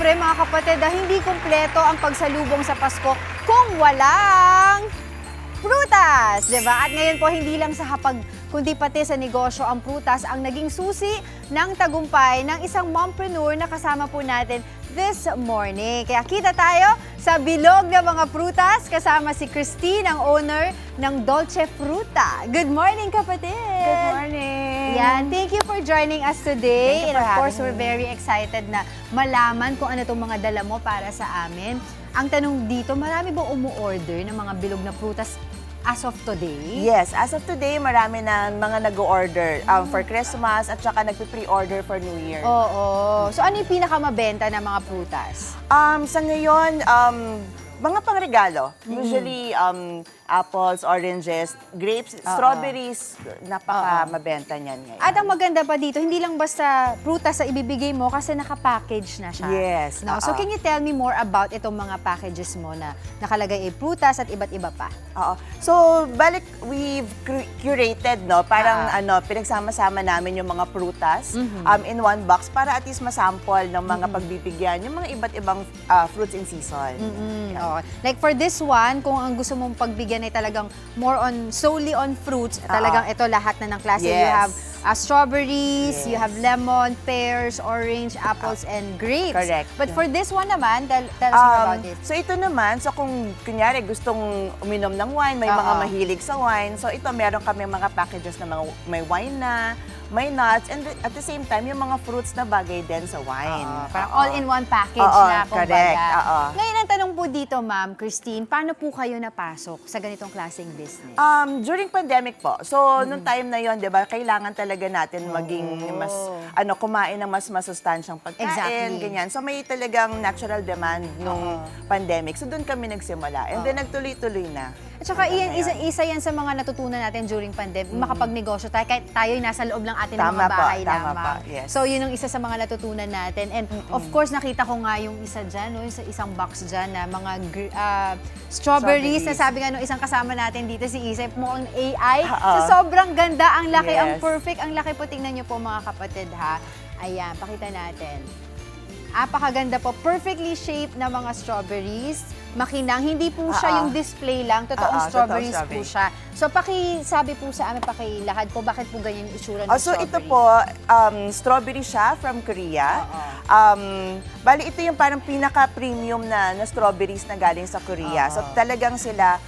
syempre mga kapatid, hindi kumpleto ang pagsalubong sa Pasko kung walang prutas, di ba? At ngayon po, hindi lang sa hapag, kundi pati sa negosyo ang prutas ang naging susi ng tagumpay ng isang mompreneur na kasama po natin this morning. Kaya kita tayo sa bilog ng mga prutas kasama si Christine, ang owner ng Dolce Fruta. Good morning, kapatid! Good morning! Yan, thank you for joining us today. Thank you And for of course, having we're me. very excited na malaman kung ano itong mga dala mo para sa amin. Ang tanong dito, marami bang umu-order ng mga bilog na prutas as of today? Yes, as of today, marami na mga nag-order for Christmas at saka nagpe-pre-order for New Year. Oo. So ano yung pinakamabenta ng mga prutas? Sa ngayon, mga pangregalo. Usually, apples, oranges, grapes, strawberries, napaka-mabenta niyan ngayon. At ang maganda pa dito, hindi lang basta prutas sa ibibigay mo kasi nakapackage na siya. Yes, No? So can you tell me more about itong mga packages mo na nakalagay prutas at iba't iba pa? Oo. So, balik, we've curated, no? Parang, pinagsama-sama namin yung mga prutas in one box para at least masample ng mga pagbibigyan, yung mga iba't ibang fruits in season. Oo. Like for this one, kung ang gusto mong pagbigyan ay talagang more on, solely on fruits, talagang ito lahat na ng klase. You Yes. have strawberries, you Yes. have lemon, pears, orange, apples, and grapes. Correct. But for this one naman, tell us more about it. So ito naman, so kung kunyari gustong uminom ng wine, may mga mahilig sa wine, so ito meron kami mga packages na mga, may wine na, may nuts, and at the same time, yung mga fruits na bagay din sa wine. Parang all-in-one package Oo, na, kumbaga. correct. Oo. Ngayon, ang tanong po dito, Ma'am Christine, paano po kayo napasok sa ganitong klaseng business? During pandemic po. So, nung time na yon, 'di ba, kailangan talaga natin maging mas kumain ng mas masustansyang pagkain, Exactly. ganyan. So, may talagang natural demand nung pandemic. So, doon kami nagsimula. And then nagtuloy-tuloy na. At saka Hanggang iyan, ngayon. isa yan sa mga natutunan natin during pandemic, makapagnegosyo tayo, kahit tayo'y nasa loob lang atin ng Tama mga bahay po, tama lamang. po, yes. So yun ang isa sa mga natutunan natin. And of course, nakita ko nga yung isa dyan, no, yung isang box dyan na mga strawberries na sabi nga nung isang kasama natin dito, si Isay, mukhang AI. So sobrang ganda, ang laki, ang Yes. perfect, ang laki po. Tingnan nyo po mga kapatid, ha. Ayan, pakita natin. Apakaganda po. Perfectly shaped na mga strawberries. Makinang. Hindi po siya yung display lang. Totoong strawberries po strawberry. siya. So, sabi po sa amin, pakilahad po, bakit po ganyan yung itsura ng So strawberry? ito po, strawberry siya from Korea. Bali, ito yung parang pinaka-premium na strawberries na galing sa Korea. So talagang sila,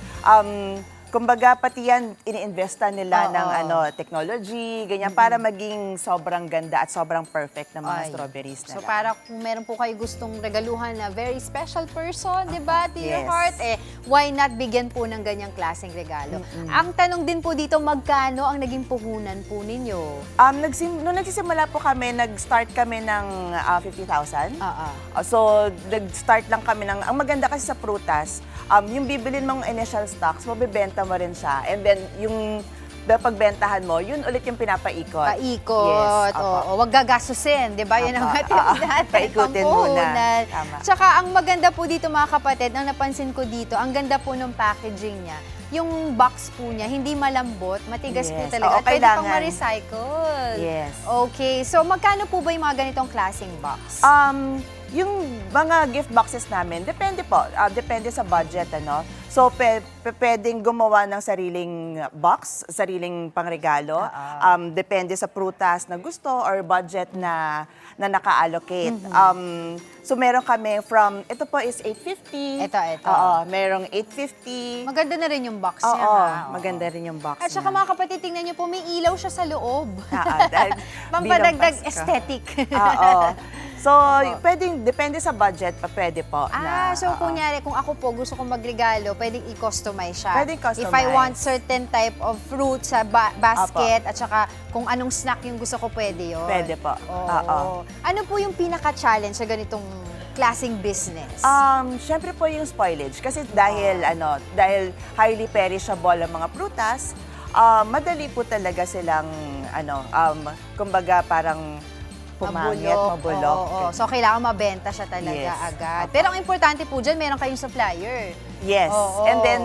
kumbaga pati yan, iniinvesta nila ng technology, ganyan, para maging sobrang ganda at sobrang perfect na mga strawberries nila. So, para kung meron po kayo gustong regaluhan na very special person, di ba, to your Yes. heart, why not bigyan po ng ganyang klaseng regalo? Ang tanong din po dito, magkano ang naging puhunan po ninyo? Nung nagsisimula po kami, nag-start kami ng 50,000. So, nag-start lang kami ng, ang maganda kasi sa prutas, yung bibilin mong initial stocks, mabibenta mo rin siya. And then, yung pagbentahan mo, yun ulit yung pinapaikot. Paikot, Yes, opo. wag gagastusin, di ba? Yan ang ating dati, Paikutin muna. pampuhunan. Tama. Tsaka ang maganda po dito mga kapatid, ang napansin ko dito, ang ganda po ng packaging niya. Yung box po niya, hindi malambot, matigas po Yes. talaga. Oo, At pwede pang kailangan. ma-recycle. Yes. Okay, so magkano po ba yung mga ganitong klaseng box? Yung mga gift boxes namin, depende po. Depende sa budget, ano. So, pwedeng gumawa ng sariling box, sariling pangregalo. Depende sa prutas na gusto or budget na naka-allocate. So, meron kami from, ito po is 850. Ito. Oo, merong 850. Maganda na rin yung box niya. Oo, ha? maganda rin yung box At saka niya. mga kapatid, tingnan niyo po, may ilaw siya sa loob. Dahil Pampadagdag bilang Pasko. aesthetic. Oo. So, pwedeng, depende sa budget pa, pwede po. So kunyari, kung ako po gusto kong magregalo, pwedeng i-customize siya. Pwedeng customize. If I want certain type of fruit sa basket, at saka kung anong snack yung gusto ko, pwede yun. Pwede po. Oo. Ano po yung pinaka-challenge sa ganitong klaseng business? Siyempre po yung spoilage. Kasi dahil highly perishable ang mga prutas, madali po talaga silang, kumbaga parang pumangit, mabulok. Oo. So, kailangan mabenta siya talaga Yes. agad. Pero ang importante po dyan, meron kayong supplier. Yes. Oo. And then,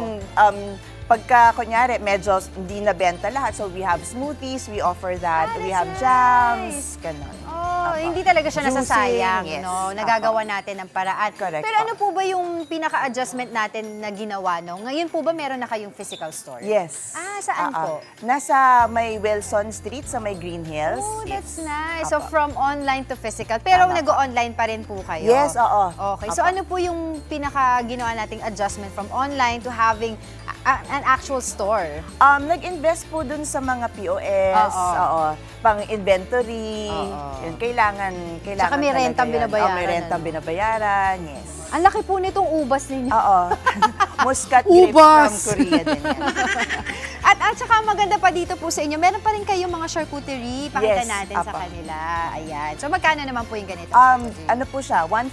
pagka, kunyari, medyo hindi nabenta lahat, so we have smoothies, we offer that. Ah, We that's have nice. jams, ganun. Oh, hindi talaga siya Juicing, nasasayang, yes. no? Nagagawa natin ng paraan. Correct Pero po. ano po ba yung pinaka-adjustment natin na ginawa, no? Ngayon po ba meron na kayong physical store? Yes. Saan po? Nasa may Wilson Street sa may Green Hills. Oh, that's Yes. nice. So, Apo. from online to physical. Pero Tama po. nag-online pa rin po kayo? Yes, oo. Okay. So, Apo. ano po yung pinaka-ginawa nating adjustment from online to having an actual store? Nag-invest po dun sa mga POS, Oo. pang inventory, Oo. yun, kailangan Tsaka may talaga rentang yan. binabayaran, May rentang ano? binabayaran, yes. Ang laki po nitong ubas ninyo. Oo. Muscat grapes Ubas! from Korea din yan. At saka maganda pa dito po sa inyo, meron pa rin kayong mga charcuterie. Pakita Yes, natin sa apa. kanila. Ayan. So, magkano naman po yung ganito? Ano po siya, 1.5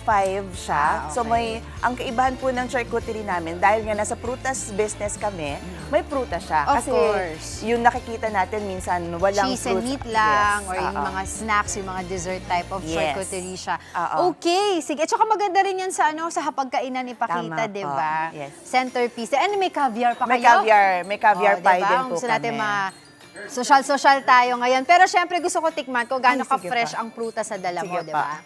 siya. Ah, So okay. ang kaibahan po ng charcuterie namin, dahil nga nasa prutas business kami, may prutas siya. Of Kasi course. yung nakikita natin minsan walang Cheese and fruits. meat lang, Yes, or yung oo. mga snacks, yung mga dessert type of Yes. charcuterie siya. Oo. Okay, sige. At saka maganda rin yan sa sa hapagkainan ipakita, Tama di po. ba? Yes. Centerpiece. And may caviar pa May kayo? caviar pie diba? din po Gusto natin kami. social tayo ngayon. Pero syempre gusto ko tikman kung gaano Ay, sige ka-fresh pa. ang prutas sa dala mo, Sige di ba?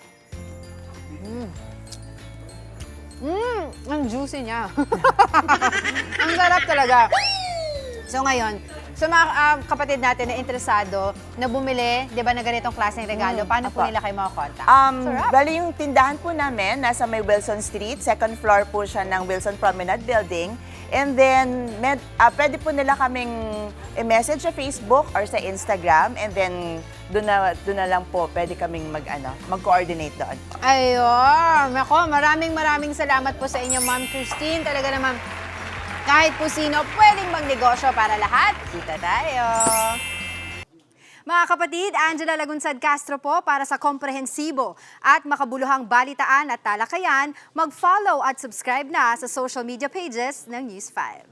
Ang juicy niya. Ang sarap talaga. So ngayon, sa mga kapatid natin na interesado na bumili, di ba, na ganitong klaseng regalo, paano po apa. nila kayo makakontak? Bali yung tindahan po namin, nasa may Wilson Street, second floor po siya ng Wilson Promenade Building. And then, pwede po nila kaming i-message sa Facebook or sa Instagram. And then, doon na lang po, pwede kaming mag-coordinate doon. Ayun. Ako, maraming salamat po sa inyo, Ma'am Christine. Talaga naman, kahit po sino, pwedeng magnegosyo para lahat. Kita tayo. Mga kapatid, Angela Lagunsad Castro po para sa komprehensibo at makabuluhang balitaan at talakayan. Mag-follow at subscribe na sa social media pages ng News 5.